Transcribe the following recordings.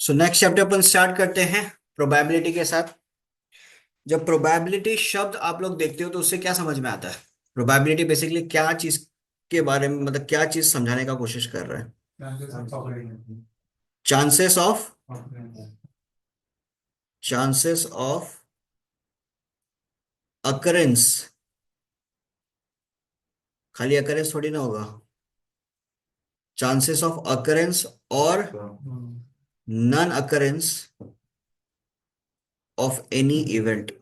So next chapter अपन start करते हैं probability के साथ। जब प्रोबेबिलिटी शब्द आप लोग देखते हो तो उससे क्या समझ में आता है? प्रोबेबिलिटी बेसिकली क्या चीज के बारे में, मतलब क्या चीज समझाने का कोशिश कर रहा है? Chances of chances of occurrence. खाली अकरेंस थोड़ी ना होगा। चांसेस ऑफ अकरेंस और non occurrence of any event.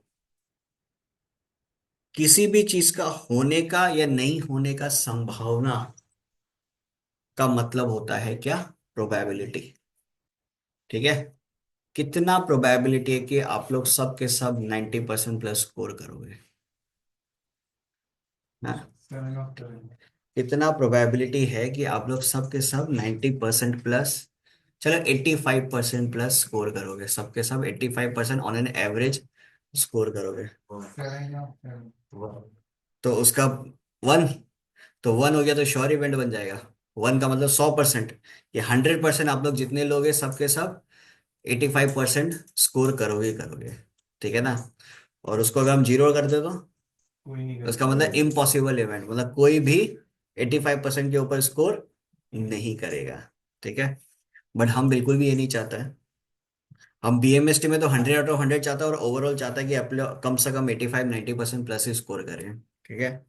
किसी भी चीज का होने का या नहीं होने का संभावना का मतलब होता है क्या? प्रोबेबिलिटी। ठीक है। कितना प्रोबेबिलिटी है कि आप लोग सब के सब 90% प्लस स्कोर करोगे? हाँ। कितना प्रोबेबिलिटी है कि आप लोग सब के सब 90% प्लस, चलो 85% प्लस स्कोर करोगे? सब के सब 85% ऑन एन एवरेज स्कोर करोगे। तो उसका वन, तो वन हो गया तो श्योर इवेंट बन जाएगा। वन का मतलब 100%। ये 100% आप लोग जितने लोग हैं सबके सब 85% स्कोर करोगे करोगे। ठीक है ना? और उसको अगर हम जीरो कर दे तो उसका मतलब इम्पॉसिबल इवेंट, मतलब कोई भी 85% के ऊपर स्कोर नहीं करेगा। ठीक है। बट हम बिल्कुल भी ये नहीं चाहता है। हम बीएमएसटी में तो 100 आउट ऑफ 100 चाहता है और ओवरऑल चाहता है कि आप लोग कम से कम 85-90% प्लस ही स्कोर करें। ठीक है।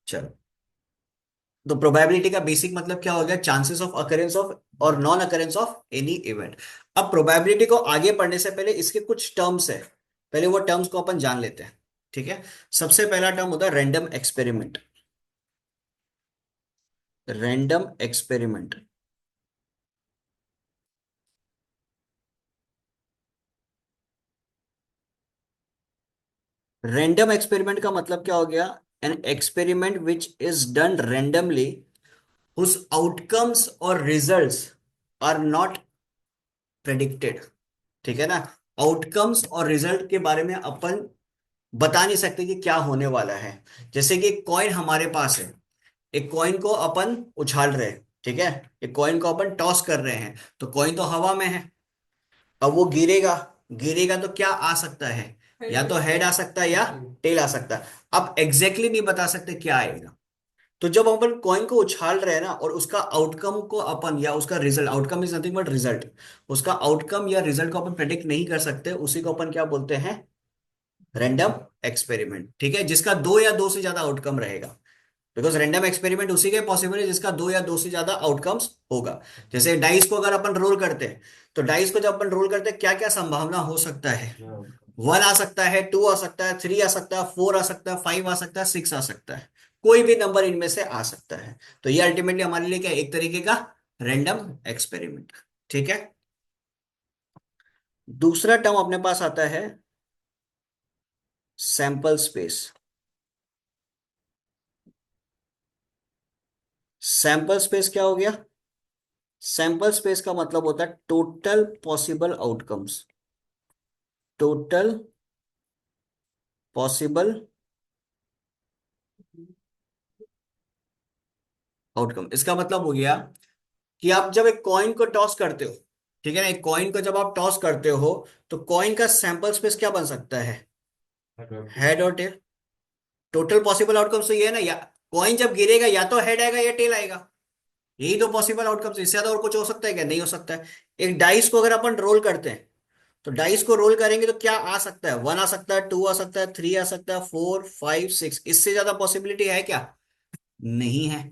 चलो। तो प्रोबेबिलिटी का बेसिक मतलब क्या हो गया? चांसेस ऑफ अकरेंस ऑफ और non occurrence of any event. अब प्रोबेबिलिटी को आगे पढ़ने से पहले इसके कुछ टर्म्स है, पहले वो टर्म्स को अपन जान लेते हैं। ठीक है। सबसे पहला टर्म होता है random experiment. Random experiment. Random experiment का मतलब क्या हो गया? An experiment which is done randomly, whose outcomes और रिजल्ट्स आर नॉट प्रेडिक्टेड। ठीक है ना? आउटकम्स और रिजल्ट के बारे में अपन बता नहीं सकते कि क्या होने वाला है। जैसे कि एक कॉइन हमारे पास है, एक कॉइन को अपन उछाल रहे हैं। ठीक है। एक कॉइन को अपन टॉस कर रहे हैं, तो कॉइन तो हवा में है। अब वो गिरेगा, गिरेगा तो क्या आ सकता है? या तो हेड आ सकता है या टेल आ सकता है। अब एग्जैक्टली नहीं बता सकते क्या आएगा। तो जब अपन कॉइन को उछाल रहे हैं ना, और उसका आउटकम को अपन, या उसका result, outcome is nothing but result, उसका आउटकम या रिजल्ट को अपन प्रेडिक्ट नहीं कर सकते, उसी को अपन क्या बोलते हैं? Random experiment. ठीक है। जिसका दो या दो से ज्यादा आउटकम रहेगा। बिकॉज रैंडम एक्सपेरिमेंट उसी के पॉसिबल है जिसका दो या दो से ज्यादा आउटकम्स होगा। जैसे डाइस को अगर अपन रोल करते हैं, तो डाइस को जब अपन रोल करते हैं, क्या क्या संभावना हो सकता है? वन आ सकता है, टू आ सकता है, थ्री आ सकता है, फोर आ सकता है, फाइव आ सकता है, सिक्स आ सकता है। कोई भी नंबर इनमें से आ सकता है। तो ये अल्टीमेटली हमारे लिए क्या है? एक तरीके का रैंडम एक्सपेरिमेंट। ठीक है। दूसरा टर्म अपने पास आता है सैंपल स्पेस। सैंपल स्पेस क्या हो गया? सैंपल स्पेस का मतलब होता है total possible outcomes. Total possible outcome, इसका मतलब हो गया कि आप जब एक कॉइन को टॉस करते हो, ठीक है ना, एक कॉइन को जब आप टॉस करते हो, तो कॉइन का सैंपल स्पेस क्या बन सकता है? हेड और टेल। टोटल पॉसिबल आउटकम्स तो ये है ना, या कॉइन जब गिरेगा या तो हेड आएगा या टेल आएगा। यही तो पॉसिबल आउटकम्स। इससे ज्यादा और कुछ हो सकता है क्या? नहीं हो सकता है। एक डाइस को अगर अपन रोल करते हैं, तो डाइस को रोल करेंगे तो क्या आ सकता है? वन आ सकता है, टू आ सकता है, थ्री आ सकता है, फोर, फाइव, सिक्स। इससे ज्यादा पॉसिबिलिटी है क्या? नहीं है।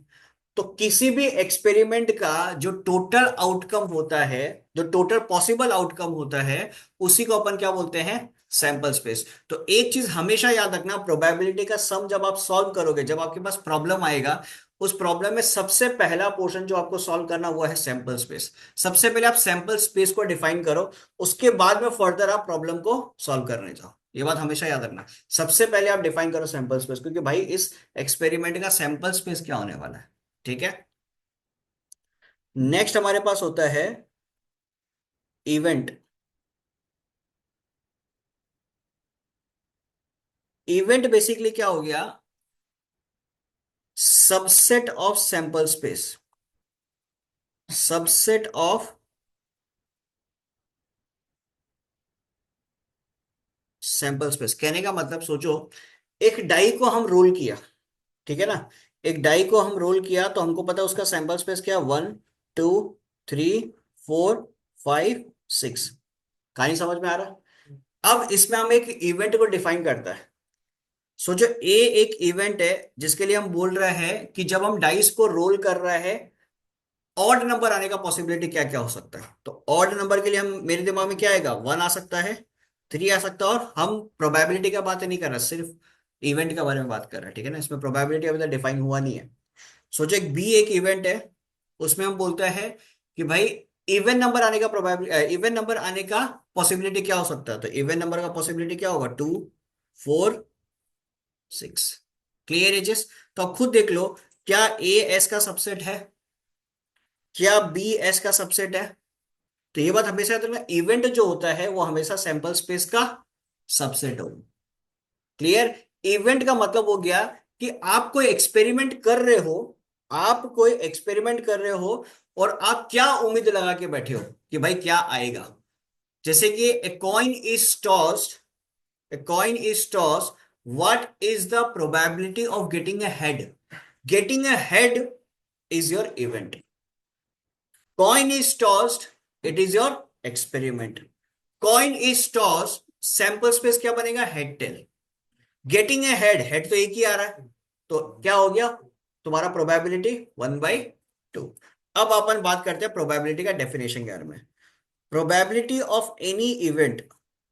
तो किसी भी एक्सपेरिमेंट का जो टोटल आउटकम होता है, जो टोटल पॉसिबल आउटकम होता है, उसी को अपन क्या बोलते हैं? Sample space. तो एक चीज हमेशा याद रखना, प्रोबेबिलिटी का सम जब आप सॉल्व करोगे, जब आपके पास प्रॉब्लम आएगा, उस प्रॉब्लम में सबसे पहला पोर्शन जो आपको सॉल्व करना वो है सैंपल स्पेस। सबसे पहले आप सैंपल स्पेस को डिफाइन करो, उसके बाद में फर्दर आप प्रॉब्लम को सॉल्व करने जाओ। ये बात हमेशा याद रखना। सबसे पहले आप डिफाइन करो सैंपल स्पेस, क्योंकि भाई इस एक्सपेरिमेंट का सैंपल स्पेस क्या होने वाला है। ठीक है। नेक्स्ट हमारे पास होता है इवेंट। इवेंट बेसिकली क्या हो गया? Subset of sample space. Subset of sample space कहने का मतलब सोचो, एक डाई को हम रोल किया, ठीक है ना, एक डाई को हम रोल किया तो हमको पता है उसका सैंपल स्पेस क्या, 1 2 3 4 5 6। कहानी समझ में आ रहा है? अब इसमें हम एक इवेंट को डिफाइन करता है। सोचो ए एक इवेंट है जिसके लिए हम बोल रहे हैं कि जब हम डाइस को रोल कर रहे हैं, ऑड नंबर आने का पॉसिबिलिटी क्या क्या हो सकता है। तो ऑड नंबर के लिए हम, मेरे दिमाग में क्या आएगा, 1 आ सकता है, 3 आ सकता है, और हम प्रोबेबिलिटी का बात नहीं कर रहे, सिर्फ इवेंट के बारे में बात कर रहे हैं, ठीक है ना, इसमें प्रोबेबिलिटी अभी तक डिफाइन हुआ नहीं है। सोचो एक बी एक इवेंट है, उसमें हम बोलते हैं कि भाई इवन नंबर आने का प्रोबेबिलिटी, इवन नंबर आने का पॉसिबिलिटी क्या हो सकता है, तो इवन नंबर का पॉसिबिलिटी क्या होगा, 2 4 6। क्लियर एजेस? तो अब खुद देख लो, क्या ए एस का सबसेट है, क्या बी एस का सबसेट है? तो ये बात हमेशा याद रखना, इवेंट जो होता है वो हमेशा सैंपल स्पेस का सबसेट होगा। क्लियर? इवेंट का मतलब हो गया कि आप कोई एक्सपेरिमेंट कर रहे हो, आप कोई एक्सपेरिमेंट कर रहे हो, और आप क्या उम्मीद लगा के बैठे हो कि भाई क्या आएगा। जैसे कि a coin is tossed, a coin is tossed, what is the probability of getting a head? Getting a head is your event. Coin is tossed, it is your experiment. Coin is tossed, sample space क्या बनेगा, head tail. Getting a head, head तो एक ही आ रहा है, तो क्या हो गया तुम्हारा प्रोबेबिलिटी, 1/2। अब अपन बात करते हैं प्रोबेबिलिटी का डेफिनेशन के बारे में। Probability of any event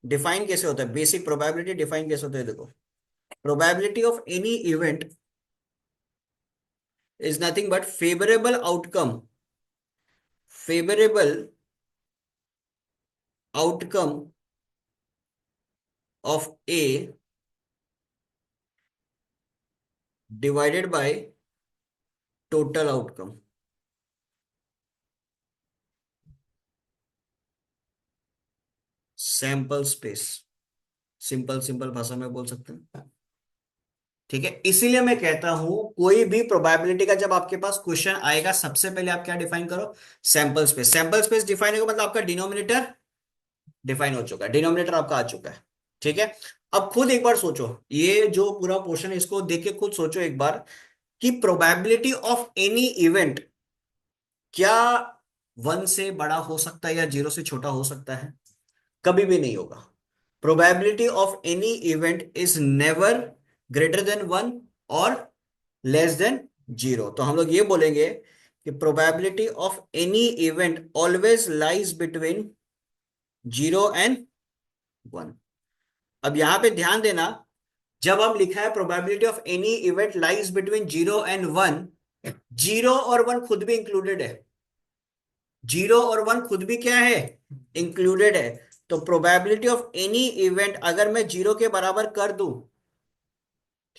define कैसे होता है, बेसिक प्रोबेबिलिटी डिफाइन कैसे होता है, देखो, probability of any event is nothing but favourable outcome, favourable outcome of A divided by total outcome. Sample space, simple simple भाषा में बोल सकते हैं, ठीक है। इसीलिए मैं कहता हूं कोई भी प्रोबेबिलिटी का जब आपके पास क्वेश्चन आएगा, सबसे पहले आप क्या डिफाइन करो, sample space. Sample space define होगा मतलब आपका डिनोमिनेटर डिफाइन हो चुका है, डिनोमिनेटर आपका आ चुका है, ठीक है। अब खुद एक बार सोचो, ये जो पूरा पोर्शन है इसको देख के खुद सोचो एक बार, कि प्रोबेबिलिटी ऑफ एनी इवेंट क्या 1 से बड़ा हो सकता है या 0 से छोटा हो सकता है? कभी भी नहीं होगा। Probability of any event is never greater than 1 और लेस देन 0। तो हम लोग ये बोलेंगे कि probability of any event always lies between 0 and 1। अब यहां पे ध्यान देना, जब हम लिखा है probability of any event lies between 0 and 1, 0 और 1 खुद भी इंक्लूडेड है, 0 और 1 खुद भी क्या है, इंक्लूडेड है। तो प्रोबेबिलिटी ऑफ एनी इवेंट अगर मैं 0 के बराबर कर दूं,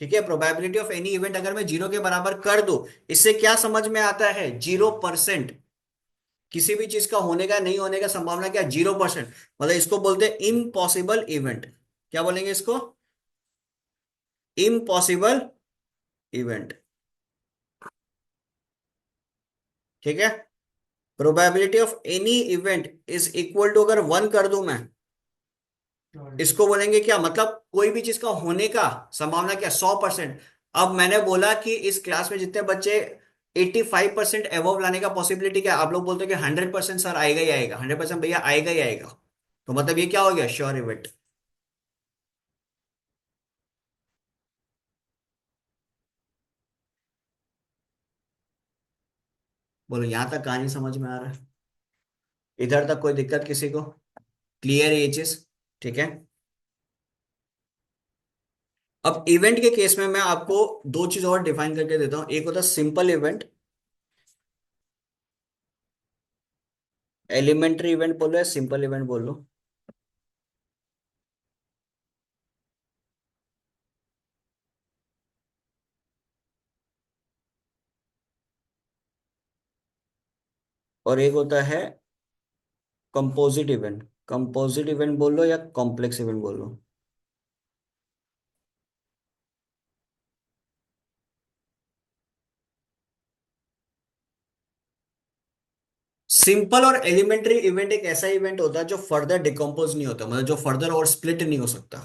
ठीक है, प्रोबेबिलिटी ऑफ एनी इवेंट अगर मैं 0 के बराबर कर दूं, इससे क्या समझ में आता है, 0%। किसी भी चीज का होने का नहीं होने का संभावना क्या, 0%। मतलब इसको बोलते हैं इम्पॉसिबल इवेंट। क्या बोलेंगे इसको, इम्पॉसिबल इवेंट, ठीक है। Probability of any event is equal to, अगर 1 कर दूं मैं, इसको बोलेंगे क्या, मतलब कोई भी चीज का होने का संभावना क्या, 100%। अब मैंने बोला कि इस क्लास में जितने बच्चे 85% एवोव लाने का पॉसिबिलिटी क्या है, आप लोग बोलते हो कि 100% सर आएगा ही आएगा, 100% भैया आएगा ही आएगा, तो मतलब ये क्या हो गया, श्योर इवेंट। बोलो यहां तक कहानी समझ में आ रहा है? इधर तक कोई दिक्कत किसी को? क्लियर ये चीज? ठीक है। अब इवेंट के केस में मैं आपको दो चीज और डिफाइन करके देता हूं, एक होता है सिंपल इवेंट, एलिमेंट्री इवेंट बोलो या सिंपल इवेंट बोलो। और एक होता है कंपोजिट इवेंट, कंपोजिट इवेंट बोलो या कॉम्प्लेक्स इवेंट बोलो। सिंपल और एलिमेंट्री इवेंट एक ऐसा इवेंट होता है जो फर्दर डिकम्पोज नहीं होता, मतलब जो फर्दर और स्प्लिट नहीं हो सकता।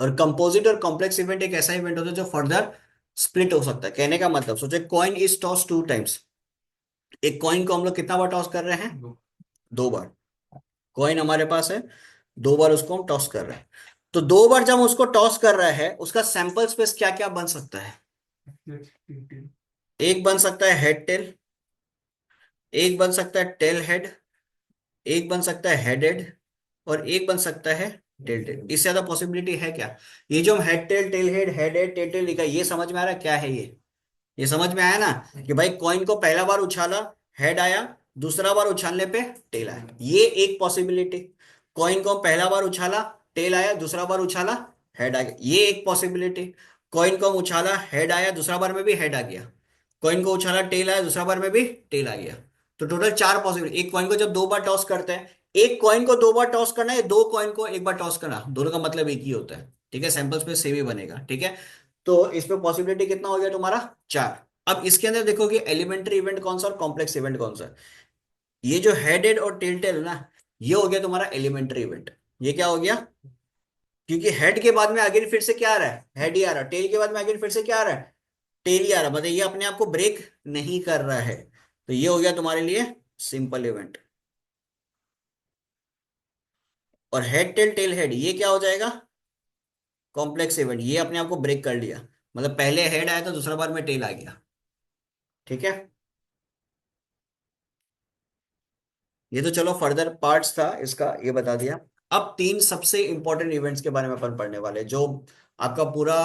और कंपोजिट और कॉम्प्लेक्स इवेंट एक ऐसा इवेंट होता है जो फर्दर स्प्लिट हो सकता है। कहने का मतलब सोचे, कॉइन इज टॉस 2 टाइम्स। एक कॉइन को हम लोग कितना बार टॉस कर रहे हैं? 2 बार। कॉइन हमारे पास है, 2 बार उसको हम टॉस कर रहे हैं। तो 2 बार जब हम उसको टॉस कर रहे हैं, उसका सैंपल स्पेस क्या क्या बन सकता है? एक बन सकता है हेड टेल, एक बन सकता है टेल हेड, एक बन सकता है हेड हेड, और एक बन सकता है टेल टेल। इससे ज्यादा पॉसिबिलिटी है क्या? ये जो हम head tail tail head tail tail लिखा है, ये समझ में आ रहा है क्या है ये समझ में आया ना? कि भाई कॉइन को पहला बार उछाला, हेड आया, दूसरा बार उछालने पे टेल आया, ये एक पॉसिबिलिटी। कॉइन को पहला बार उछाला, टेल आया, दूसरा बार उछाला, हेड आ गया, ये एक पॉसिबिलिटी। कॉइन को हम उछाला, हेड आया, दूसरा बार में भी हेड आ गया। कॉइन को उछाला, टेल आया, दूसरा बार में भी टेल आ गया। तो टोटल 4 पॉसिबिलिटी। एक कॉइन को जब 2 बार टॉस करते हैं, एक कॉइन को 2 बार टॉस करना है, 2 कॉइन को एक बार टॉस करना, दोनों का मतलब एक ही होता है। ठीक है, सैंपल्स पे सेम ही बनेगा। ठीक है, तो इसमें पॉसिबिलिटी कितना हो गया तुम्हारा? 4। अब इसके अंदर देखो कि एलिमेंट्री इवेंट कौन सा और कॉम्प्लेक्स इवेंट कौन सा है। ये जो हेडेड और टेल टेल ना, ये हो गया तुम्हारा एलिमेंट्री इवेंट। ये क्या हो गया? क्योंकि हेड के बाद में आगे फिर से क्या आ रहा है? हेड ही आ रहा है। टेल के बाद में आगे फिर से क्या आ रहा है? टेल ही आ रहा है। मतलब ये अपने आप को ब्रेक नहीं कर रहा है। तो ये हो गया तुम्हारे लिए सिंपल इवेंट। और हेड टेल टेल हेड, ये क्या हो जाएगा? Complex event. ये अपने आप को ब्रेक कर लिया, मतलब पहले हेड आया तो दूसरा बार में टेल आ गया। ठीक है, ये तो चलो फर्दर पार्ट्स था इसका, ये बता दिया। अब 3 सबसे इंपॉर्टेंट इवेंट्स के बारे में अपन पढ़ने वाले, जो आपका पूरा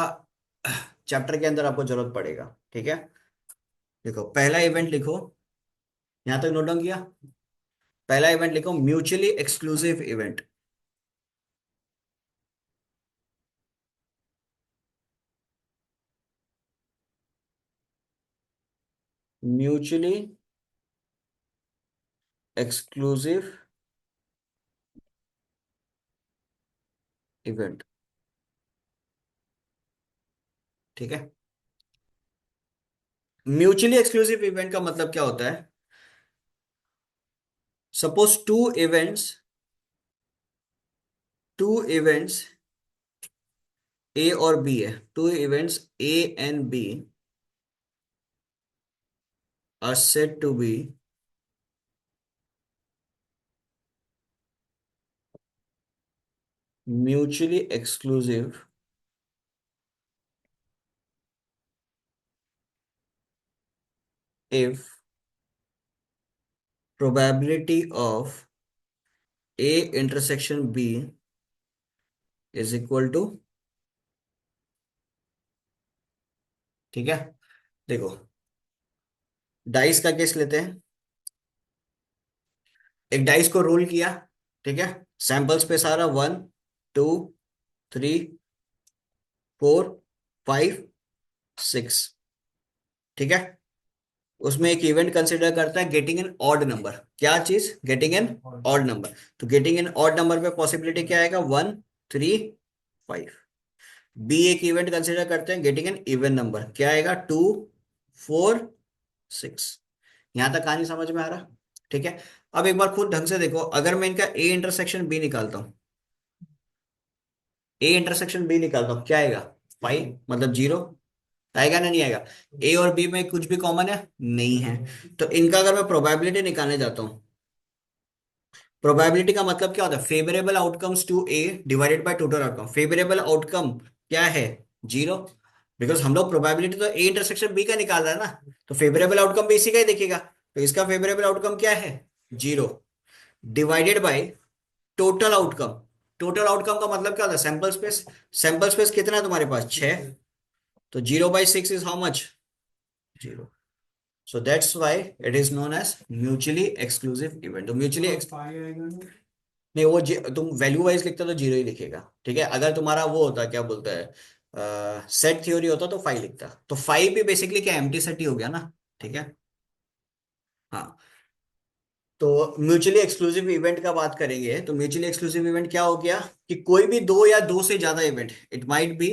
चैप्टर के अंदर आपको जरूरत पड़ेगा। ठीक है, देखो पहला इवेंट लिखो, यहां तक नोट डाउन किया? पहला इवेंट लिखो, mutually exclusive event. Mutually exclusive event. ठीक है, म्यूचुअली एक्सक्लूसिव इवेंट का मतलब क्या होता है? सपोज टू इवेंट्स ए और बी है, two events A and B are said to be mutually exclusive if probability of A intersection B is equal to। ठीक है, देखो डाइस का केस लेते हैं। एक डाइस को रोल किया, ठीक है, सैंपल्स पे सारा 1, 2, 3, 4, 5, 6। ठीक है, उसमें एक इवेंट कंसिडर करता है गेटिंग एन ऑड नंबर। क्या चीज? Getting an odd number. तो गेटिंग एन ऑड नंबर पे पॉसिबिलिटी क्या आएगा? 1, 3, 5। बी एक इवेंट कंसिडर करते हैं गेटिंग एन इवन नंबर, क्या आएगा? 2, 4, 6। यहां तक कहानी समझ में आ रहा? ठीक है, अब एक बार खुद ढंग से देखो, अगर मैं इनका ए इंटरसेक्शन बी निकालता हूं, ए इंटरसेक्शन बी निकालता हूं, क्या आएगा? 5, मतलब 0। आएगा ना? नहीं आएगा? ए और बी में कुछ भी कॉमन है? नहीं है। तो इनका अगर मैं प्रोबेबिलिटी निकालने जाता हूं, प्रोबेबिलिटी का मतलब क्या होता है? Favourable outcomes to A divided by total outcome. Favourable outcome क्या है? 0। बिकॉज हम लोग प्रोबेबिलिटी तो ए इंटरसेक्शन बी का निकाल रहा है ना, तो फेवरेबल आउटकम भी इसी का ही दिखेगा। तो इसका फेवरेबल आउटकम क्या है? 0। Divided by total outcome. Total outcome का मतलब क्या होता है? Sample space. सैंपल स्पेस कितना है तुम्हारे पास? 6। तो 0/6 is how much? 0। So that's why it is known as mutually exclusive event. तो म्यूचुअली, नहीं वो तुम वैल्यू वाइज लिखते हो तो 0 ही लिखेगा। ठीक है, अगर तुम्हारा वो होता क्या बोलता है, सेट थ्योरी होता तो 5 लिखता। तो 5 भी बेसिकली क्या एम्प्टी सेट ही हो गया ना। ठीक है, हाँ। तो म्यूचुअली एक्सक्लूसिव इवेंट का बात करेंगे, तो म्यूचुअली एक्सक्लूसिव इवेंट क्या हो गया? कि कोई भी दो या दो से ज्यादा इवेंट, इट माइट बी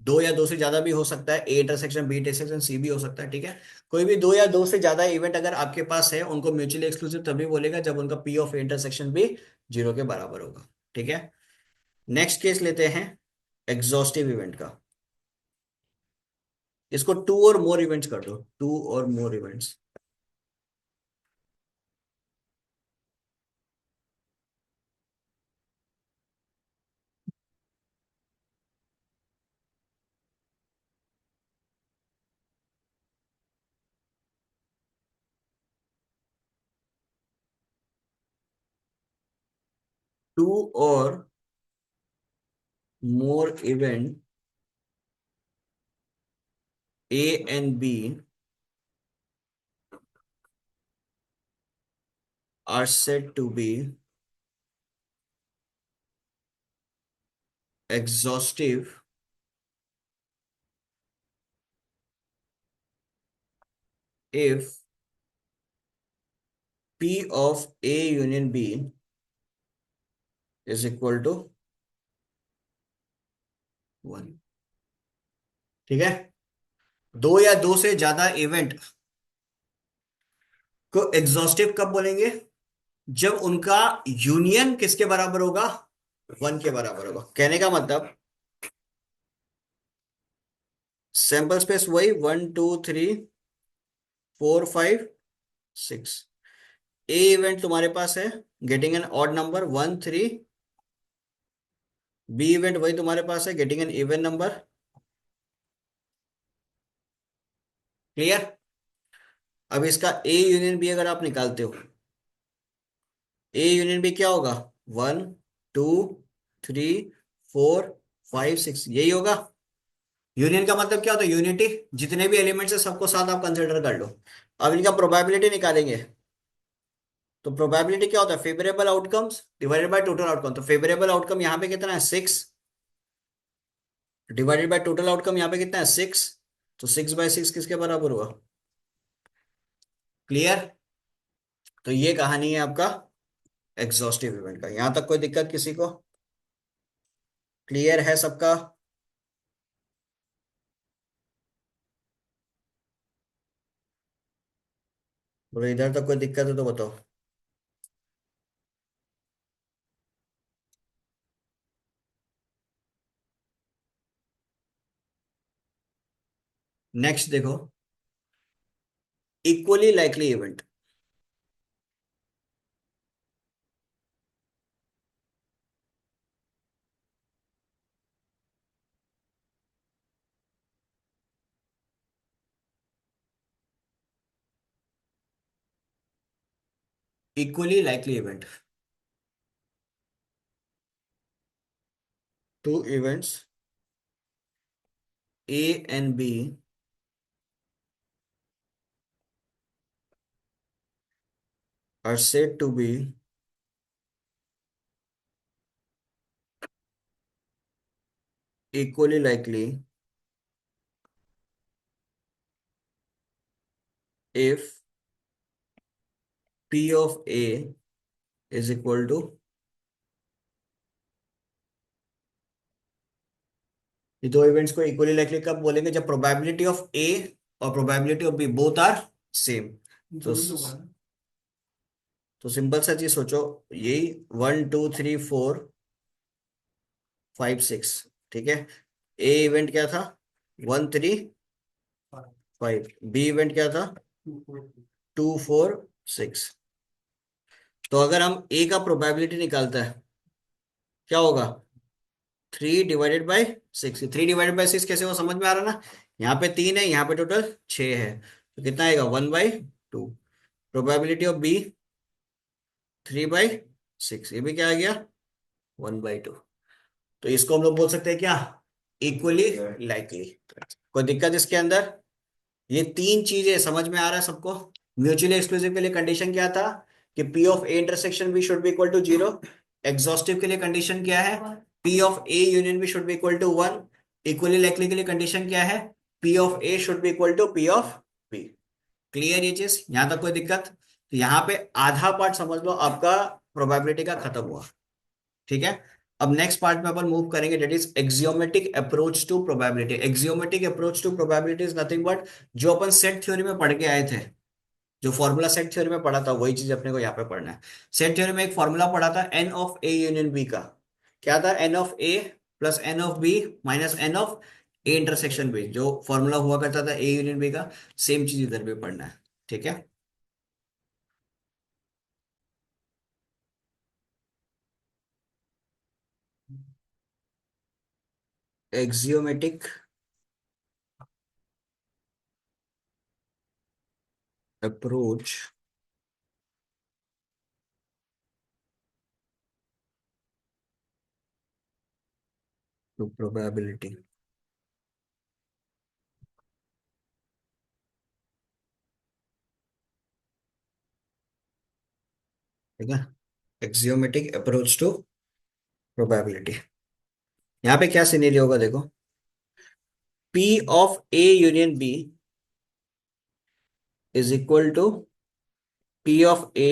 दो या दो से ज्यादा भी हो सकता है, A intersection B intersection C भी हो सकता है। ठीक है, कोई भी दो या दो से ज्यादा इवेंट अगर आपके पास है, उनको म्यूचुअली एक्सक्लूसिव तभी बोलेगा जब उनका पी ऑफ इंटरसेक्शन भी 0 के बराबर होगा। ठीक है, नेक्स्ट केस लेते हैं, एग्जॉस्टिव इवेंट का। इसको टू और मोर इवेंट्स कर दो, टू और मोर इवेंट्स। टू और more event A and B are said to be exhaustive if P of A union B is equal to 1। ठीक है। दो या दो से ज्यादा इवेंट को एग्जॉस्टिव कब बोलेंगे? जब उनका यूनियन किसके बराबर होगा? 1 के बराबर होगा। कहने का मतलब सैंपल स्पेस वही 1 2 3 4 5 6। ए इवेंट तुम्हारे पास है getting an odd number 1 3। B event वही तुम्हारे पास है getting an even number. Clear? अब इसका ए यूनियन बी अगर आप निकालते हो, ए यूनियन बी क्या होगा? 1 2 3 4 5 6, यही होगा। यूनियन का मतलब क्या होता है? यूनिटी। जितने भी एलिमेंट्स है सबको साथ आप कंसिडर कर लो। अब इनका प्रोबेबिलिटी निकालेंगे। तो प्रोबेबिलिटी क्या होता है? Favourable outcomes divided by total outcome. तो फेवरेबल आउटकम यहाँ पे कितना है? 6 डिवाइडेड बाय टोटल आउटकम यहाँ पे कितना है? 6। तो 6/6 किसके बराबर हुआ? क्लियर? तो ये कहानी है आपका एग्जॉस्टिव इवेंट का। यहां तक कोई दिक्कत किसी को? क्लियर है सबका? बोलो इधर तक कोई दिक्कत है तो बताओ। नेक्स्ट देखो, equally likely event. Equally likely event, two events A and B are said to be equally likely if P of A is equal to, ये दो इवेंट्स को इक्वली लाइकली कब बोलेंगे? जब प्रोबेबिलिटी ऑफ ए और probability of B both are same. तो तो simple सा चीज सोचो, यही 1 2 3 4 5 6। ठीक है। ए इवेंट क्या था? 1 3 5। बी इवेंट क्या था? 2 4 6। तो अगर हम ए का प्रोबेबिलिटी निकालता है क्या होगा? 3/6। 3/6 कैसे हो समझ में आ रहा ना? यहाँ पे 3 है, यहाँ पे टोटल 6 है, तो कितना आएगा? 1/2। प्रोबेबिलिटी ऑफ बी 3/6, ये भी क्या आ गया? 1/2। तो इसको हम लोग बोल सकते हैं क्या? Equally likely. कोई दिक्कत इसके अंदर? ये तीन चीजें समझ में आ रहा है सबको? म्यूचुअली एक्सक्लूसिव के लिए कंडीशन क्या था? कि P of A intersection B should be equal to 0। Exhaustive के लिए कंडीशन क्या है? P of A union B should be equal to 1। Equally likely के लिए कंडीशन क्या है? P of A should be equal to P of B. Clear ये चीज? यहां तक कोई दिक्कत? तो यहाँ पे आधा पार्ट समझ लो आपका प्रोबेबिलिटी का खत्म हुआ। ठीक है। अब नेक्स्ट पार्ट में अपन मूव करेंगे, that is axiomatic approach to probability. Axiomatic approach to probability is nothing but जो अपन सेट थ्योरी में पढ़ के आए थे, जो फॉर्मूला सेट थ्योरी में पढ़ा था वही चीज अपने को यहाँ पे पढ़ना है। सेट थ्योरी में एक फॉर्मूला पढ़ा था n of A union B का। क्या था? N of A plus n of B minus n of A intersection B, जो फॉर्मूला हुआ करता था ए यूनियन बी का, सेम चीज इधर भी पढ़ना है। ठीक है। Axiomatic approach to probability. ठीक है, एक्सियोमेटिक अप्रोच टू प्रोबेबिलिटी। यहाँ पे क्या सिनेरियो होगा देखो, P of A union B is equal to P of A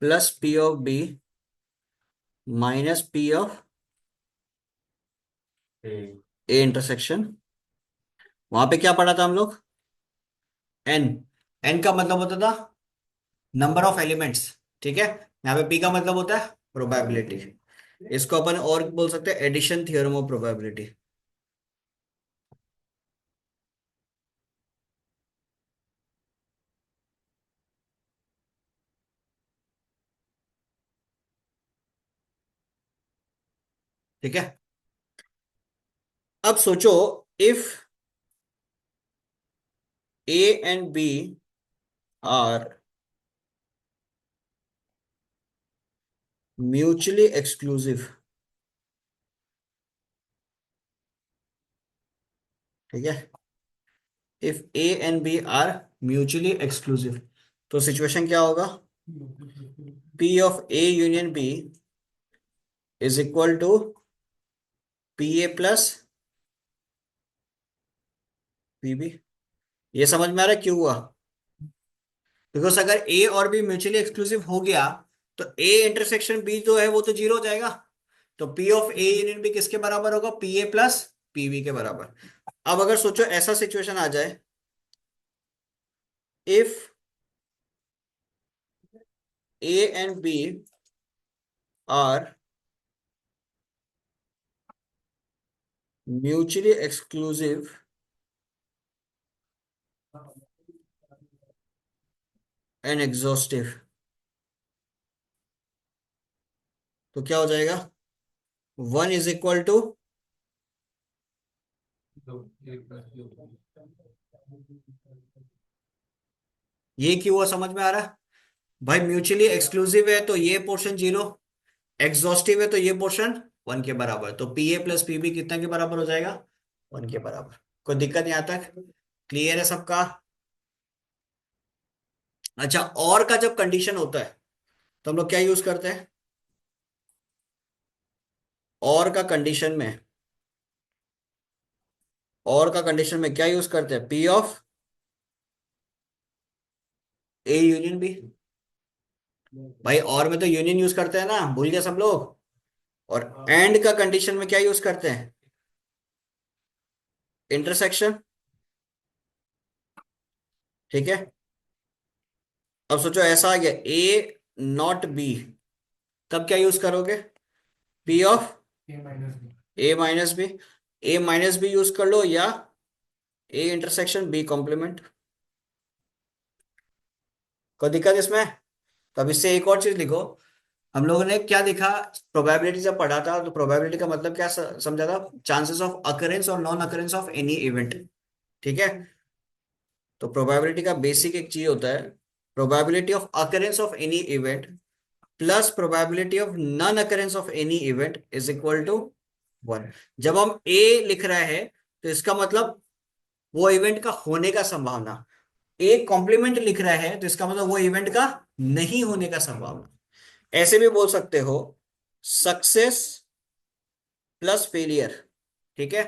plus P of B minus P of A intersection. वहां पे क्या पढ़ा था हम लोग, N। N का मतलब होता था नंबर ऑफ एलिमेंट्स। ठीक है, यहाँ पे P का मतलब होता है प्रोबेबिलिटी। इसको अपन और बोल सकते हैं एडिशन थ्योरम ऑफ प्रोबेबिलिटी। ठीक है, अब सोचो, if A and B are mutually exclusive. ठीक है, if A and B are mutually exclusive, तो सिचुएशन क्या होगा, P of A union B is equal to P A plus P B. ये समझ में आ रहा है क्यों हुआ? बिकॉज अगर ए और बी म्यूचुअली एक्सक्लूसिव हो गया, तो ए इंटरसेक्शन बी जो है वो तो जीरो हो जाएगा। तो P of A union B किसके बराबर होगा, P A plus P B के बराबर। अब अगर सोचो ऐसा सिचुएशन आ जाए, if A and B are mutually exclusive and exhaustive, तो क्या हो जाएगा, वन इज इक्वल टू, ये क्यों हुआ समझ में आ रहा है? भाई म्यूचुअली एक्सक्लूसिव है तो ये पोर्शन जीरो, एग्जॉस्टिव है तो ये पोर्शन वन के बराबर, तो P A plus P B कितना के बराबर हो जाएगा, वन के बराबर। कोई दिक्कत यहाँ तक क्लियर है सबका? अच्छा, और का जब कंडीशन होता है तो हम लोग क्या यूज करते हैं, और का कंडीशन में, और का कंडीशन में क्या यूज करते हैं, P of A union B. भाई और में तो यूनियन यूज करते हैं ना, भूल गए सब लोग। और एंड का कंडीशन में क्या यूज करते हैं, इंटरसेक्शन। ठीक है, अब सोचो ऐसा आ गया ए नॉट बी, तब क्या यूज करोगे, P of A minus B. A minus B use कर लो या ए इंटरसेक्शन बी कॉम्प्लीमेंट। कोई दिक्कत इसमें? तब इससे एक और चीज लिखो, हम लोगों ने क्या लिखा, प्रोबेबिलिटी जब पढ़ा था तो प्रोबेबिलिटी का मतलब क्या समझा था, चांसेस ऑफ अकरेंस और non occurrence of any event. ठीक है, तो प्रोबेबिलिटी का बेसिक एक चीज होता है, probability of occurrence of any event plus probability of non occurrence of any event is equal to one. जब हम ए लिख रहे हैं तो इसका मतलब वो इवेंट का होने का संभावना, एक कॉम्प्लीमेंट लिख रहा है तो इसका मतलब वो इवेंट का नहीं होने का संभावना। ऐसे भी बोल सकते हो, सक्सेस प्लस फेलियर। ठीक है,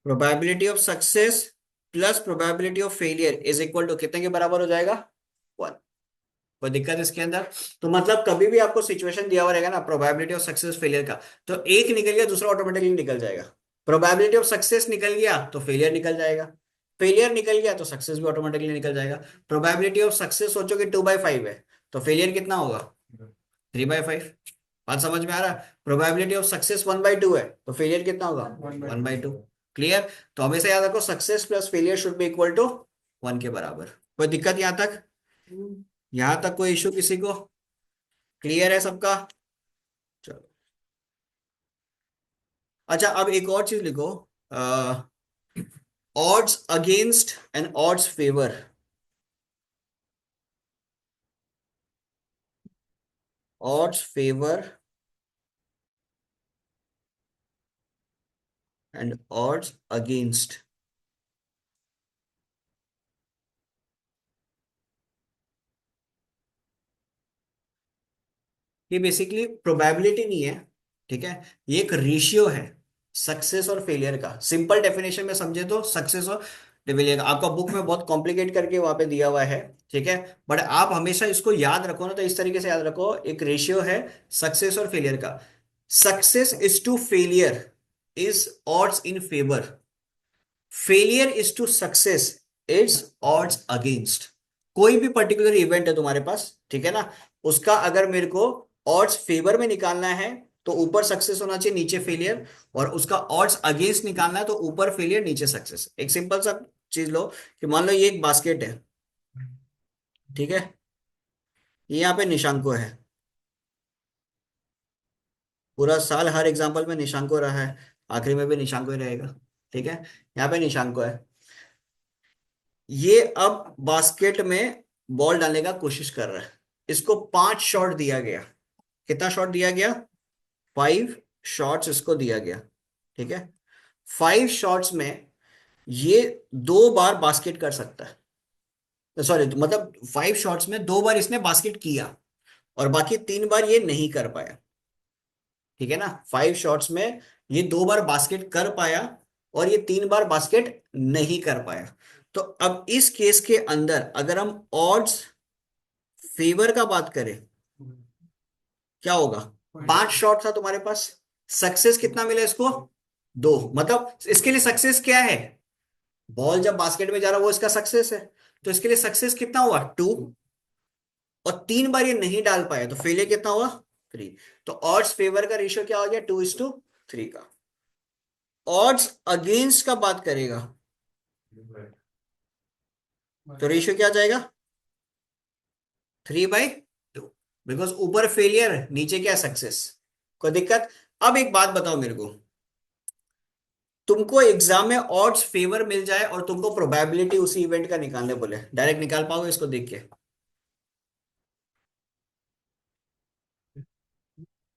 probability of success plus probability of failure is equal to कितने के बराबर हो जाएगा, वन। कोई दिक्कत इसके अंदर? तो मतलब कभी भी आपको सिचुएशन दिया हुआ रहेगा ना, प्रोबेबिलिटी ऑफ सक्सेस फेलियर का, तो एक निकल गया दूसरा ऑटोमेटिकली निकल जाएगा। प्रोबेबिलिटी ऑफ सक्सेस निकल गया तो फेलियर निकल जाएगा, फेलियर निकल गया तो सक्सेस भी ऑटोमेटिकली निकल जाएगा। प्रोबेबिलिटी ऑफ सक्सेस सोचो कि 2/5 है, तो फेलियर कितना होगा, 3/5। बात समझ में आ रहा है? प्रोबेबिलिटी ऑफ सक्सेस 1/2 है, तो फेलियर कितना होगा? 1/2। क्लियर? तो हमेशा याद रखो success plus failure should be equal to 1 के बराबर। कोई दिक्कत यहां तक? यहां तक कोई इशू किसी को? क्लियर है सबका? चलो। अच्छा, अब एक और चीज लिखो, odds against and odds favor। odds favor and odds against। ये बेसिकली प्रोबेबिलिटी नहीं है, ठीक है, ये एक रेशियो है सक्सेस और फेलियर का। सिंपल डेफिनेशन में समझे तो सक्सेस और फेलियर का, आपका बुक में बहुत कॉम्प्लिकेट करके वहां पे दिया हुआ है, ठीक है, बट आप हमेशा इसको याद रखो ना, तो इस तरीके से याद रखो, एक रेशियो है सक्सेस और फेलियर का। Success is to failure is odds in favour, failure is to success is odds against. कोई भी पर्टिकुलर इवेंट है तुम्हारे पास, ठीक है ना, उसका अगर मेरे को ऑड्स फेवर में निकालना है तो ऊपर सक्सेस होना चाहिए नीचे फेलियर, और उसका ऑड्स अगेंस्ट निकालना है तो ऊपर फेलियर नीचे सक्सेस। एक सिंपल सा चीज लो कि मान लो ये एक बास्केट है, ठीक है, ये यहाँ पे निशांको है, पूरा साल हर एग्जाम्पल में निशांको रहा है, आखिरी में भी निशांको ही रहेगा, ठीक है, यहाँ पे निशांको है। ये अब बास्केट में बॉल डालने का कोशिश कर रहा है, इसको 5 शॉट दिया गया। कितना शॉट दिया गया? 5 शॉट्स इसको दिया गया, ठीक है। 5 शॉट्स में ये 2 बार बास्केट कर सकता है, सॉरी, मतलब 5 शॉट्स में 2 बार इसने बास्केट किया और बाकी 3 बार ये नहीं कर पाया, ठीक है ना। 5 शॉट्स में ये 2 बार बास्केट कर पाया और ये 3 बार बास्केट नहीं कर पाया। तो अब इस केस के अंदर अगर हम ऑड्स फेवर का बात करें, क्या होगा? 5 शॉट था तुम्हारे पास, सक्सेस कितना मिला इसको? 2। मतलब इसके लिए सक्सेस क्या है? बॉल जब बास्केट में जा रहा है वो इसका सक्सेस है, तो इसके लिए सक्सेस कितना हुआ? 2। और 3 बार ये नहीं डाल पाया तो फेलियर कितना हुआ? 3। तो ऑड्स फेवर का रेशियो क्या हो गया? 2:3 का। ऑड्स अगेंस्ट का बात करेगा तो रेशियो क्या आ जाएगा? 3/2, बिकॉज ऊपर फेलियर नीचे क्या? सक्सेस। कोई दिक्कत? अब एक बात बताओ मेरे को, तुमको एग्जाम में ऑड्स फेवर मिल जाए और तुमको प्रोबेबिलिटी उसी इवेंट का निकालने बोले, डायरेक्ट निकाल पाओगे इसको देख के?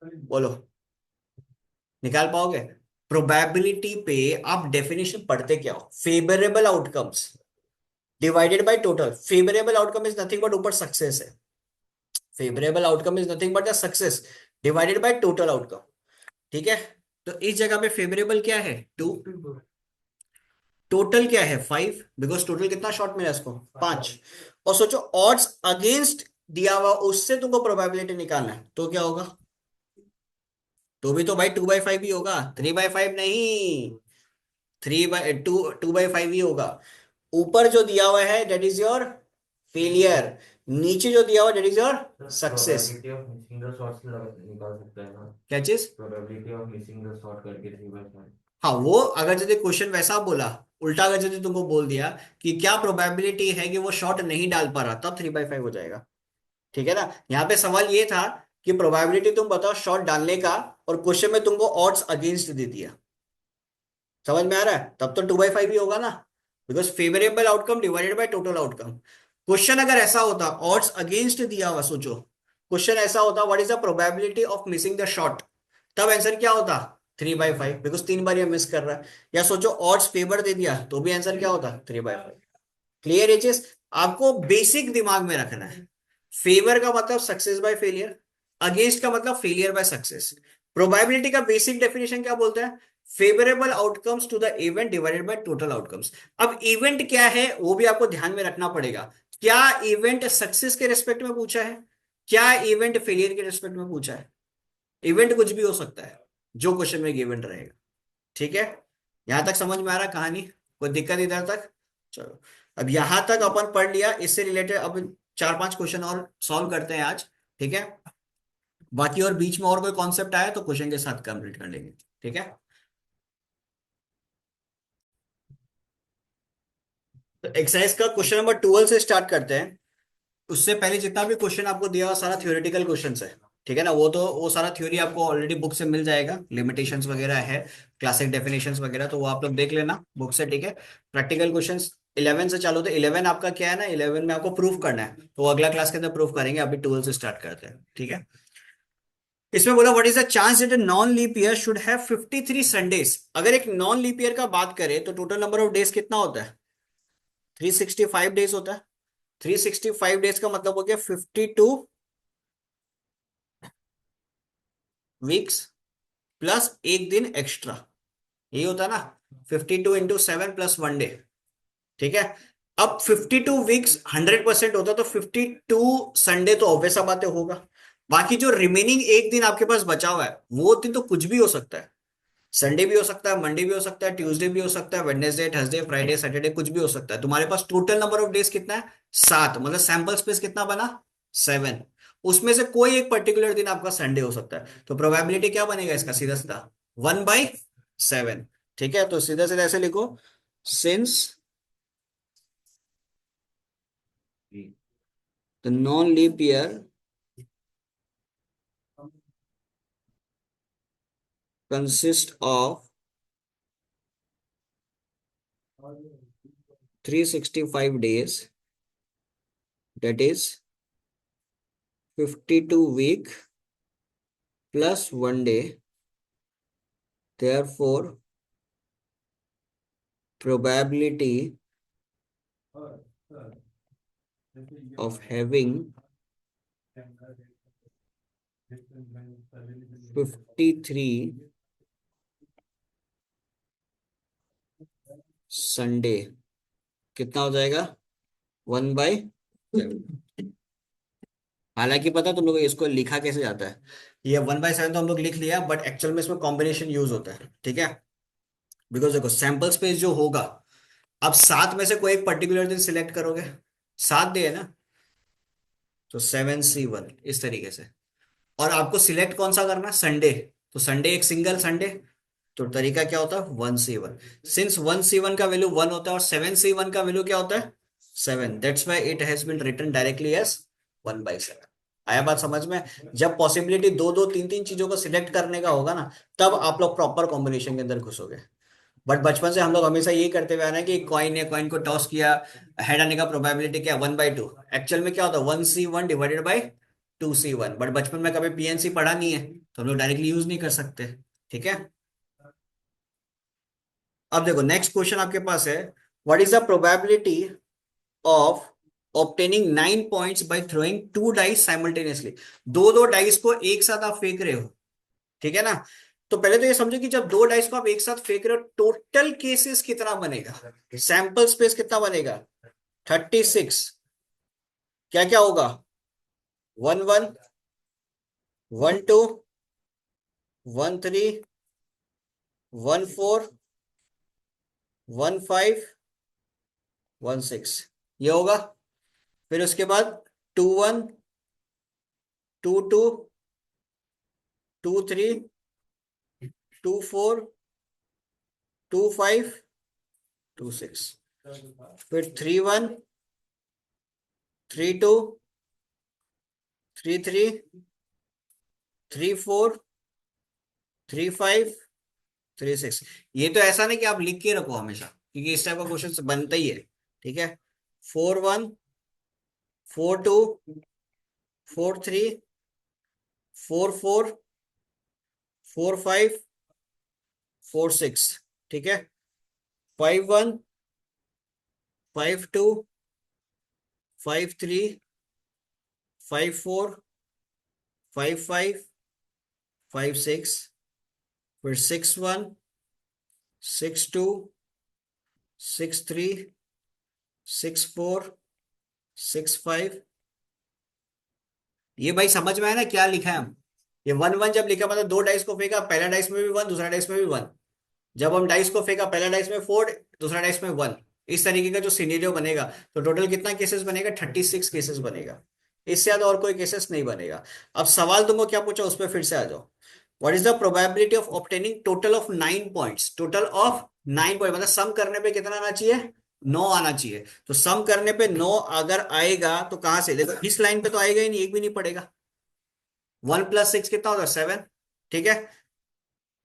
बोलो, निकाल पाओगे? प्रोबेबिलिटी पे आप डेफिनेशन पढ़ते क्या हो? Favourable outcomes divided by total. Favourable outcome is nothing but ऊपर सक्सेस है, favourable outcome is nothing but the success divided by total outcome, ठीक है। तो इस जगह पे फेवरेबल क्या है? 2। टोटल क्या है? 5, बिकॉज टोटल कितना शॉट मिला इसको? 5। और सोचो ऑड्स अगेंस्ट दिया हुआ, उससे तुमको प्रोबेबिलिटी निकालना है तो क्या होगा? तो भी तो भाई 2/5 ही होगा, 3/5 नहीं, 2/5 ही होगा। ऊपर जो दिया हुआ है दैट इज योर फेलियर, नीचे जो दिया हुआ that is your success. Probability of missing the shots निकाल सकते हैं ना। क्या चीज? Probability of missing the shot करके 3/5। हाँ, वो अगर यदि क्वेश्चन वैसा बोला, उल्टा अगर यदि तुमको बोल दिया कि क्या प्रोबेबिलिटी है कि वो शॉट नहीं डाल पा रहा, तब 3/5 हो जाएगा, ठीक है ना। यहाँ पे सवाल ये था कि प्रोबेबिलिटी तुम बताओ शॉट डालने का, और क्वेश्चन में तुमको ऑड्स अगेंस्ट दे दिया। समझ में आ रहा है? तब तो 2/5 ही होगा ना, because favourable outcome divided by total outcome. Question अगर ऐसा होता, ऑड्स अगेंस्ट दिया हुआ, सोचो क्वेश्चन ऐसा होता, what is the probability of missing the shot, तब आंसर क्या होता? 3/5, बिकॉज 3 बार ये मिस कर रहा है। या सोचो ऑड्स फेवर दे दिया तो भी आंसर क्या होता? 3/5। क्लियर है चीज? आपको बेसिक दिमाग में रखना है, फेवर का मतलब सक्सेस बाय फेलियर, अगेंस्ट का मतलब फेलियर बाय सक्सेस। प्रोबेबिलिटी का बेसिक डेफिनेशन क्या बोलता है? Favourable outcomes to the event divided by total outcomes. अब इवेंट क्या है वो भी आपको ध्यान में रखना पड़ेगा। क्या इवेंट सक्सेस के रेस्पेक्ट में पूछा है? क्या इवेंट फेलियर के रेस्पेक्ट में पूछा है? इवेंट कुछ भी हो सकता है जो क्वेश्चन में इवेंट रहेगा, ठीक है। यहां तक समझ में आ रहा कहानी? कोई दिक्कत इधर तक? चलो, अब यहां तक अपन पढ़ लिया, इससे रिलेटेड अब 4-5 क्वेश्चन और सॉल्व करते हैं आज, ठीक है। बाकी और बीच में और कोई कॉन्सेप्ट आया तो क्वेश्चन के साथ कंप्लीट कर लेंगे, ठीक है। तो एक्सरसाइज का क्वेश्चन नंबर 12 से स्टार्ट करते हैं। उससे पहले जितना भी क्वेश्चन आपको दिया हुआ सारा थ्योरेटिकल क्वेश्चन है, ठीक है ना। वो सारा थ्योरी आपको ऑलरेडी बुक से मिल जाएगा, लिमिटेशंस वगैरह है, क्लासिक डेफिनेशंस वगैरह, तो वो आप लोग देख लेना बुक से, ठीक है। प्रैक्टिकल क्वेश्चंस 11 से चालू होते हैं। 11 आपका क्या है ना, 11 में आपको प्रूफ करना है, तो वो अगला क्लास के अंदर प्रूफ करेंगे, अभी 12 से स्टार्ट करते हैं, ठीक है। इसमें बोला what is the chance that a non leap year should have 53 Sundays. अगर एक नॉन लीप ईयर का बात करें तो टोटल नंबर ऑफ डेज कितना होता है? 365 डेज होता है। 365 डेज का मतलब हो गया 52 वीक्स प्लस एक दिन एक्स्ट्रा, यही होता है ना। 52 × 7 + 1 डे, ठीक है। अब 52 वीक्स 100% होता तो 52 संडे तो ऑब्वियस सा बातें होगा। बाकी जो रिमेनिंग एक दिन आपके पास बचा हुआ है, वो दिन तो कुछ भी हो सकता है। संडे भी हो सकता है, मंडे भी हो सकता है, ट्यूसडे भी हो सकता है, वेडनेसडे, थर्सडे, फ्राइडे, सैटरडे, कुछ भी हो सकता है। तुम्हारे पास टोटल नंबर ऑफ डेज कितना है? 7, मतलब सैंपल स्पेस कितना बना? 7। उसमें से कोई एक पर्टिकुलर दिन आपका संडे हो सकता है, तो प्रोबेबिलिटी क्या बनेगा इसका? सीधा सीधा 1/7, ठीक है। तो सीधा सीधा ऐसे लिखो, since the non leap year consist of 365 days, that is 52 week plus 1 day, therefore probability of having 53 Sunday कितना हो जाएगा? 1/7। हालांकि पता है तुम लोग इसको लिखा कैसे जाता है? ये 1/7 तो हम लोग लिख लिया, बट एक्चुअल में इसमें कॉम्बिनेशन यूज होता है, ठीक है। बिकॉज देखो सैंपल स्पेस जो होगा, अब 7 में से कोई एक पर्टिकुलर दिन सिलेक्ट करोगे, 7 डे है ना, तो 7C1 इस तरीके से। और आपको सिलेक्ट कौन सा करना है? संडे। तो संडे एक सिंगल संडे, तो तरीका क्या होता है? 1C1। सिंस 1C1 का वैल्यू 1 होता है और 7C1 का वैल्यू क्या होता है? 7, that's why it has been written directly as 1/7। आया बात समझ में? जब पॉसिबिलिटी दो दो तीन तीन चीजों को सिलेक्ट करने का होगा ना, तब आप लोग प्रॉपर कॉम्बिनेशन के अंदर घुसोगे। बट बचपन से हम लोग हमेशा यही करते हुए आ रहे हैं कि कॉइन है, कॉइन को टॉस किया, हेड आने का प्रोबेबिलिटी क्या? 1/2। एक्चुअल में क्या होता है? 1C1 divided by 2C1। But बचपन में कभी पीएनसी पढ़ा नहीं है, तो हम लोग डायरेक्टली यूज नहीं कर सकते, ठीक है। अब देखो नेक्स्ट क्वेश्चन आपके पास है, what is the probability of obtaining 9 points by throwing 2 dice simultaneously. दो दो डाइस को एक साथ आप फेंक रहे हो, ठीक है ना। तो पहले तो ये समझो कि जब 2 डाइस को आप एक साथ फेंक रहे हो, टोटल केसेस कितना बनेगा? सैंपल स्पेस कितना बनेगा? 36। क्या क्या होगा? 1 1, 1 2, 1 3, 1 4, 1 5, 1 6, ये होगा। फिर उसके बाद 2 1, 2 2, 2 3, 2 4, 2 5, 2 6। फिर 3 1, 3 2, 3 3, 3 4, 3 5, 3 6। ये तो ऐसा नहीं कि आप लिख के रखो हमेशा, क्योंकि इस टाइप का क्वेश्चन बनता ही है, ठीक है। 4 1, 4 2, 4 3, 4 4, 4 5, 4 6, ठीक है। 5 1, 5 2, 5 3, 5 4, 5 5, 5 6। फिर 6 1, 6 2, 6 3, 6 4, 6 5। ये भाई समझ में आया ना क्या लिखा है हम? ये 1 1 जब लिखा, मतलब 2 डाइस को फेंका, पहला डाइस में भी 1, दूसरा डाइस में भी 1। जब हम डाइस को फेंका, पहला डाइस में 4, दूसरा डाइस में 1, इस तरीके का जो सिनेरियो बनेगा, तो टोटल कितना केसेस बनेगा? 36 केसेस बनेगा, इससे ज्यादा और कोई केसेस नहीं बनेगा। अब सवाल तुमको क्या पूछा उस पर फिर से आ जाओ। What is the probability of obtaining total of 9 points, total of 9 point मतलब सम करने पे कितना आना चाहिए, 9 आना चाहिए। तो सम करने पे 9 अगर आएगा तो कहां से, देखो इस लाइन पे तो आएगा ही नहीं, एक भी नहीं पड़ेगा। 1 + 6 कितना होगा, 7। ठीक है,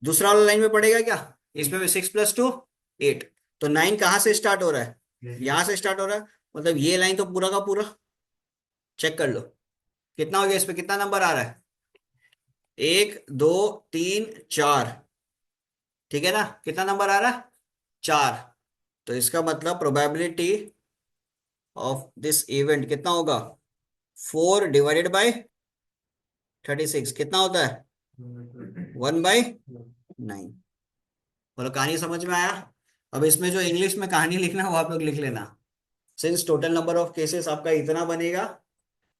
दूसरा वाला लाइन में पड़ेगा क्या, इसमें भी 6 + 2 8। तो 9 कहाँ से स्टार्ट हो रहा है, यहां से स्टार्ट हो रहा है, मतलब ये लाइन तो पूरा का पूरा चेक कर लो कितना हो गया, इस पे कितना नंबर आ रहा है, 1 2 3 4। ठीक है ना, कितना नंबर आ रहा है, 4। तो इसका मतलब प्रोबेबिलिटी ऑफ दिस इवेंट कितना होगा, 4/36 कितना होता है, 1/9। बोलो कहानी समझ में आया। अब इसमें जो इंग्लिश में कहानी लिखना है वो आप लोग लिख लेना। Since total number of cases आपका इतना बनेगा,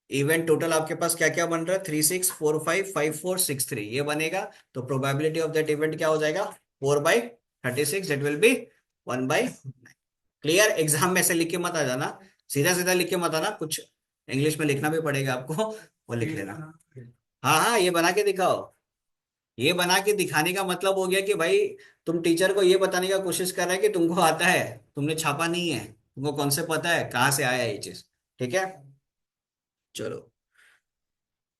इवेंट टोटल आपके पास क्या क्या बन रहा है, 3 6 4 5 5 4 6 3 ये बनेगा। तो प्रोबेबिलिटी ऑफ दैट इवेंट क्या हो जाएगा, 4/36, that will be 1/। Clear, exam में ऐसे लिख के मत आ जाना, सीधा सीधा लिख के मत आना, कुछ इंग्लिश में लिखना भी पड़ेगा आपको, वो लिख लेना। हाँ हाँ, ये बना के दिखाओ। ये बना के दिखाने का मतलब हो गया कि भाई तुम टीचर को ये बताने का कोशिश कर रहे हैं कि तुमको आता है, तुमने छापा नहीं है, तुमको कॉन्सेप्ट पता है कहाँ से आया ये चीज। ठीक है, चलो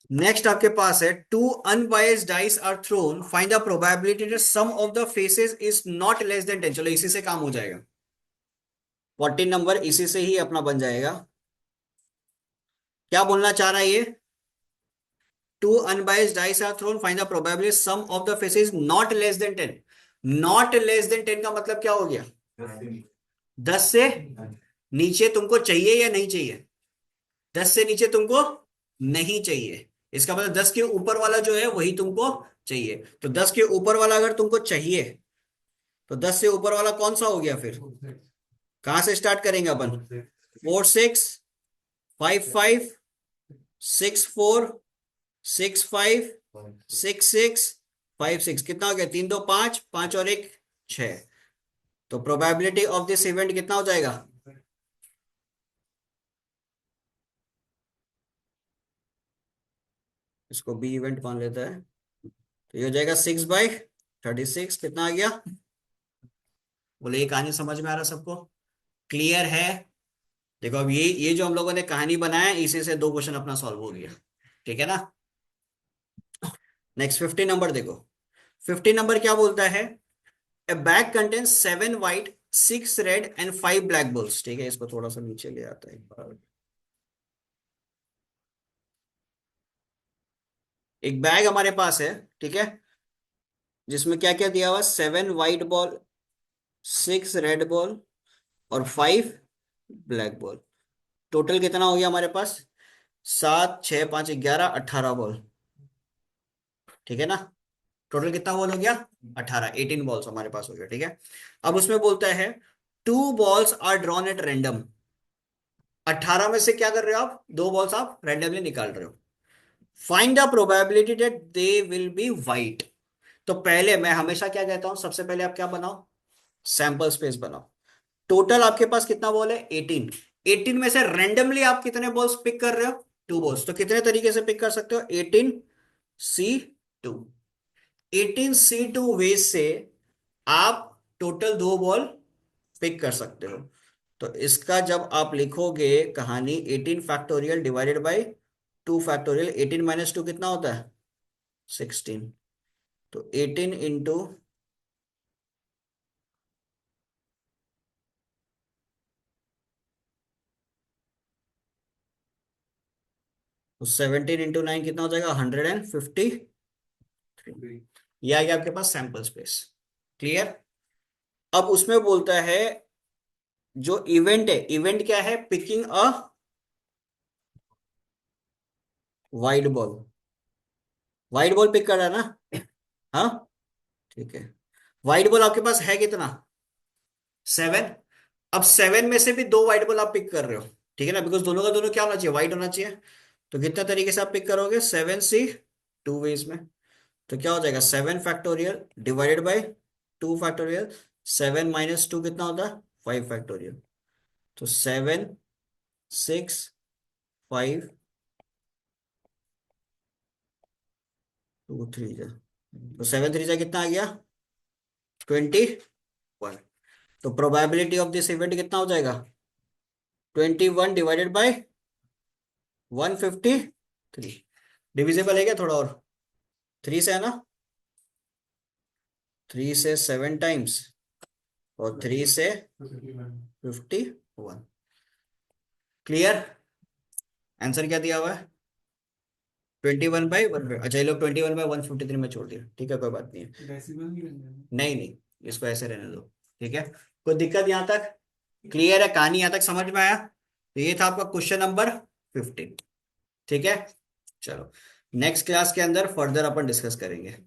नेक्स्ट आपके पास है, two unbiased dice are thrown, find the probability that sum of the faces is not less than 10। चलो इसी से काम हो जाएगा, 14 नंबर इसी से ही अपना बन जाएगा। क्या बोलना चाह रहा है ये, two unbiased dice are thrown, find the probability sum of the faces not less than 10। Not less than 10 का मतलब क्या हो गया, 10 से नीचे तुमको चाहिए या नहीं चाहिए, 10 से नीचे तुमको नहीं चाहिए। इसका मतलब 10 के ऊपर वाला जो है वही तुमको चाहिए। तो 10 के ऊपर वाला अगर तुमको चाहिए तो 10 से ऊपर वाला कौन सा हो गया फिर, कहां से स्टार्ट करेंगे अपन, 4 6 5 5 6 4 6 5 6 6 कितना हो गया, 3 2 5 5 और 1 6। तो प्रोबेबिलिटी ऑफ दिस इवेंट कितना हो जाएगा, इसको बी इवेंट मान लेता है, तो ये हो जाएगा 6/36 कितना आ गया। बोले ये कहानी समझ में आ रहा सबको, क्लियर है। देखो अब ये जो हम लोगों ने कहानी बनाया इसी से 2 क्वेश्चन अपना सॉल्व हो गया। ठीक है ना, नेक्स्ट 15 नंबर देखो। 15 नंबर क्या बोलता है, ए bag contains 7 white 6 red and 5 black balls. ठीक है, इसको थोड़ा सा नीचे ले आता है एक बार। एक बैग हमारे पास है, ठीक है, जिसमें क्या क्या दिया हुआ, 7 व्हाइट बॉल, 6 रेड बॉल और 5 ब्लैक बॉल। टोटल कितना हो गया हमारे पास, 7 6 5 11 18 बॉल। ठीक है ना, टोटल कितना बॉल हो गया, 18 बॉल्स हमारे पास हो गया। ठीक है, अब उसमें बोलता है 2 balls are drawn at random. 18 में से क्या कर रहे हो आप, 2 बॉल्स आप रैंडमली निकाल रहे हो। Find the probability that they will be white. तो पहले मैं हमेशा क्या कहता हूं, सबसे पहले आप क्या बनाओ, सैंपल स्पेस बनाओ। टोटल आपके पास कितना बॉल है, 18। 18 में से रेंडमली आप कितने बॉल्स पिक कर रहे हो, 2 बॉल्स। तो कितने तरीके से पिक कर सकते हो, 18C2। 18C2 वे से आप टोटल 2 बॉल पिक कर सकते हो। तो इसका जब आप लिखोगे कहानी, 18 फैक्टोरियल डिवाइडेड बाई 2 फैक्टोरियल, 18 - 2 कितना होता है, 16। तो 17 × 9 कितना हो जाएगा, 153। ये आ गया आपके पास सैंपल स्पेस। क्लियर, अब उसमें बोलता है जो इवेंट है, इवेंट क्या है, picking a wide ball. Wide ball pick कर रहा है ना, हाँ ठीक है। वाइड बॉल आपके पास है कितना, 7। अब 7 में से भी 2 वाइड बॉल आप पिक कर रहे हो। ठीक है ना, बिकॉज दोनों का दोनों क्या होना चाहिए, वाइड होना चाहिए। तो कितना तरीके से आप पिक करोगे, 7C 2 वेज में। तो क्या हो जाएगा, 7 फैक्टोरियल डिवाइडेड बाई 2 फैक्टोरियल। 7 - 2 कितना होता है, 5 फैक्टोरियल। तो 7 6 5 2 3 जा, तो 7 3 जा कितना आ गया? 21। तो प्रोबेबिलिटी ऑफ दिस इवेंट कितना हो जाएगा? 21 डिवाइडेड बाय 153। डिविजिबल है क्या थोड़ा और? 3 से है ना? 3 से 7 टाइम्स और 3 से 51। क्लियर? आंसर क्या दिया हुआ है? 21/1। अच्छा, ये लोग 21/153 में छोड़ दिया, ठीक है, कोई बात नहीं है। नहीं नहीं, इसको ऐसे रहने दो। ठीक है, कोई दिक्कत यहाँ तक? क्लियर है? कहानी यहाँ तक समझ में आया? तो ये था आपका क्वेश्चन नंबर 15। ठीक है, चलो नेक्स्ट क्लास के अंदर फर्दर अपन डिस्कस करेंगे।